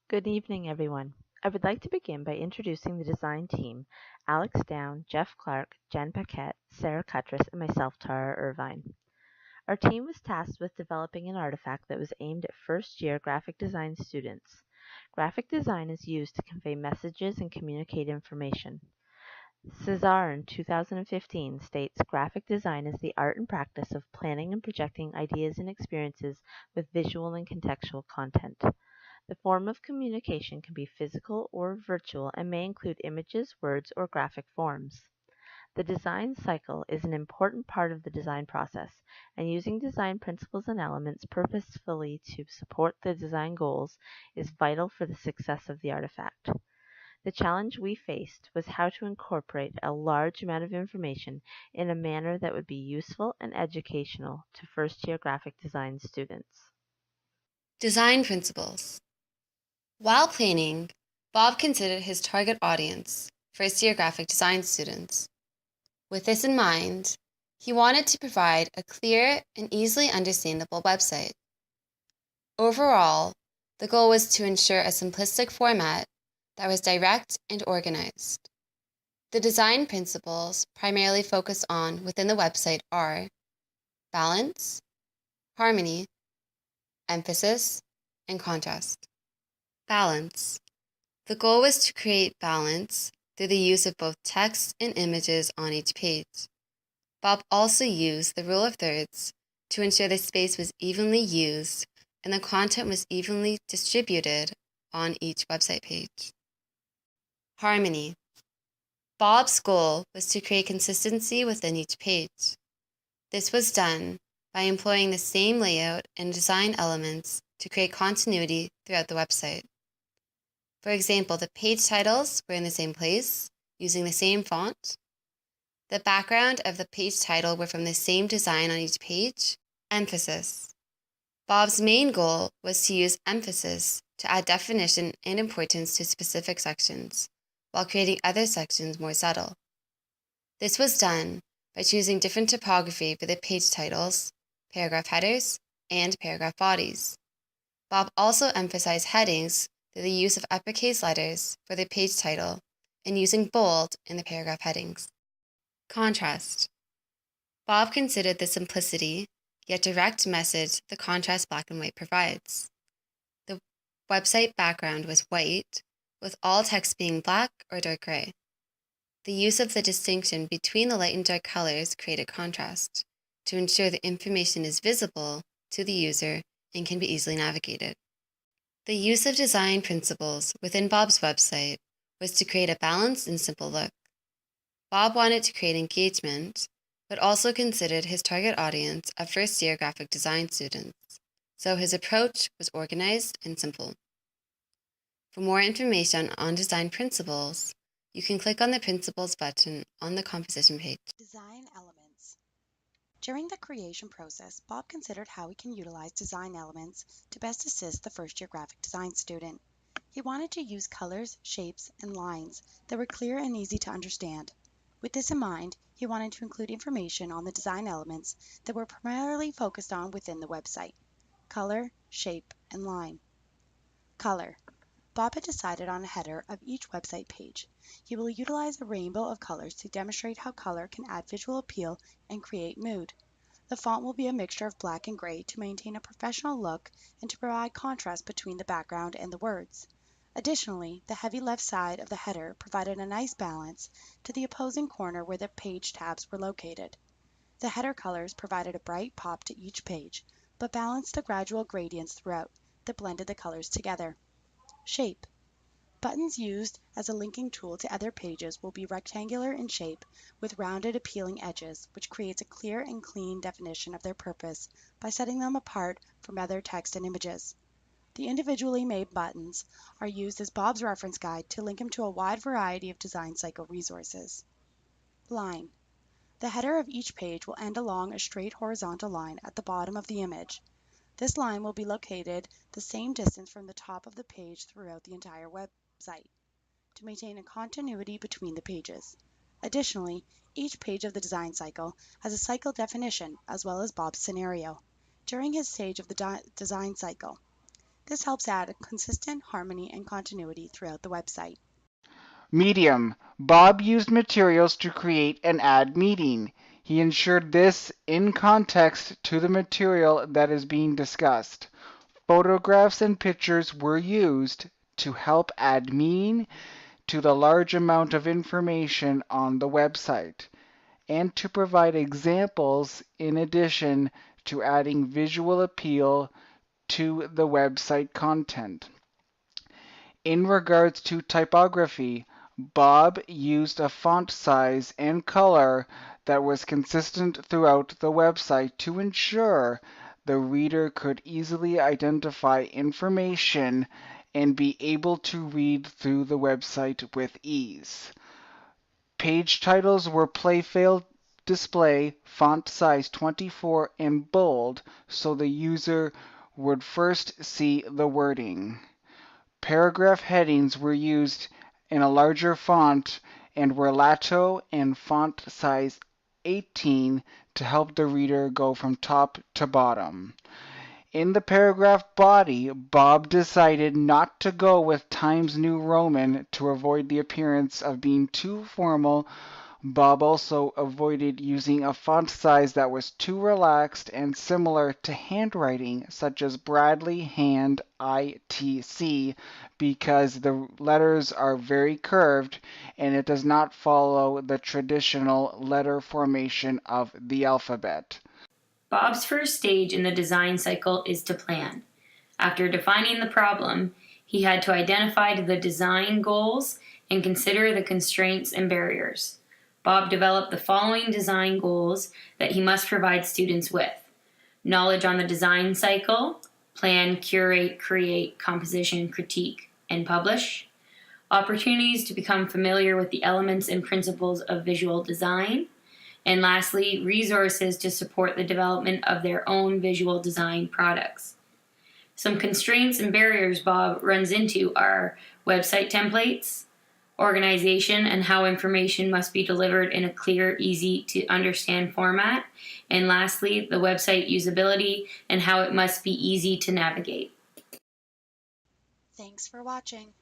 Good evening, everyone. I would like to begin by introducing the design team: Alex Down, Jeff Clark, Jen Paquette, Sarah Cuttress, and myself, Tara Irvine. Our team was tasked with developing an artifact that was aimed at first-year graphic design students. Graphic design is used to convey messages and communicate information. Cesar in 2015 states graphic design is the art and practice of planning and projecting ideas and experiences with visual and contextual content. The form of communication can be physical or virtual and may include images, words, or graphic forms. The design cycle is an important part of the design process, and using design principles and elements purposefully to support the design goals is vital for the success of the artifact. The challenge we faced was how to incorporate a large amount of information in a manner that would be useful and educational to first-year graphic design students. Design principles. While planning, Bob considered his target audience, first-year graphic design students. With this in mind, he wanted to provide a clear and easily understandable website. Overall, the goal was to ensure a simplistic format that was direct and organized. The design principles primarily focused on within the website are balance, harmony, emphasis, and contrast. Balance. The goal was to create balance through the use of both text and images on each page. Bob also used the rule of thirds to ensure the space was evenly used and the content was evenly distributed on each website page. Harmony. Bob's goal was to create consistency within each page. This was done by employing the same layout and design elements to create continuity throughout the website. For example, the page titles were in the same place, using the same font. The background of the page title were from the same design on each page. Emphasis. Bob's main goal was to use emphasis to add definition and importance to specific sections, while creating other sections more subtle. This was done by choosing different typography for the page titles, paragraph headers, and paragraph bodies. Bob also emphasized headings through the use of uppercase letters for the page title and using bold in the paragraph headings. Contrast. Bob considered the simplicity, yet direct message the contrast black and white provides. The website background was white, with all text being black or dark gray. The use of the distinction between the light and dark colors created contrast to ensure the information is visible to the user and can be easily navigated. The use of design principles within Bob's website was to create a balanced and simple look. Bob wanted to create engagement, but also considered his target audience of first-year graphic design students, so his approach was organized and simple. For more information on design principles, you can click on the Principles button on the composition page. Design elements. During the creation process, Bob considered how he can utilize design elements to best assist the first-year graphic design student. He wanted to use colors, shapes, and lines that were clear and easy to understand. With this in mind, he wanted to include information on the design elements that were primarily focused on within the website: color, shape, and line. Color. Bob had decided on a header of each website page. He will utilize a rainbow of colors to demonstrate how color can add visual appeal and create mood. The font will be a mixture of black and gray to maintain a professional look and to provide contrast between the background and the words. Additionally, the heavy left side of the header provided a nice balance to the opposing corner where the page tabs were located. The header colors provided a bright pop to each page, but balanced the gradual gradients throughout that blended the colors together. Shape. Buttons used as a linking tool to other pages will be rectangular in shape with rounded appealing edges, which creates a clear and clean definition of their purpose by setting them apart from other text and images. The individually made buttons are used as Bob's reference guide to link him to a wide variety of design cycle resources. Line. The header of each page will end along a straight horizontal line at the bottom of the image. This line will be located the same distance from the top of the page throughout the entire website to maintain a continuity between the pages. Additionally, each page of the design cycle has a cycle definition as well as Bob's scenario. During his stage of the design cycle, This helps add consistent harmony and continuity throughout the website. Medium. Bob used materials to create and add meaning. He ensured this in context to the material that is being discussed. Photographs and pictures were used to help add meaning to the large amount of information on the website, and to provide examples in addition to adding visual appeal to the website content. In regards to typography, Bob used a font size and color that was consistent throughout the website to ensure the reader could easily identify information and be able to read through the website with ease. Page titles were playfield display, font size 24 and bold, so the user would first see the wording. Paragraph headings were used in a larger font and were Lato and font size 18 to help the reader go from top to bottom. In the paragraph body, Bob decided not to go with Times New Roman to avoid the appearance of being too formal. Bob also avoided using a font size that was too relaxed and similar to handwriting, such as Bradley Hand ITC, because the letters are very curved and it does not follow the traditional letter formation of the alphabet. Bob's first stage in the design cycle is to plan. After defining the problem, he had to identify the design goals and consider the constraints and barriers. Bob developed the following design goals that he must provide students with: knowledge on the design cycle, plan, curate, create, composition, critique, and publish; opportunities to become familiar with the elements and principles of visual design; and lastly, resources to support the development of their own visual design products. Some constraints and barriers Bob runs into are website templates, organization and how information must be delivered in a clear, easy to understand format, and lastly, the website usability and how it must be easy to navigate. Thanks for watching.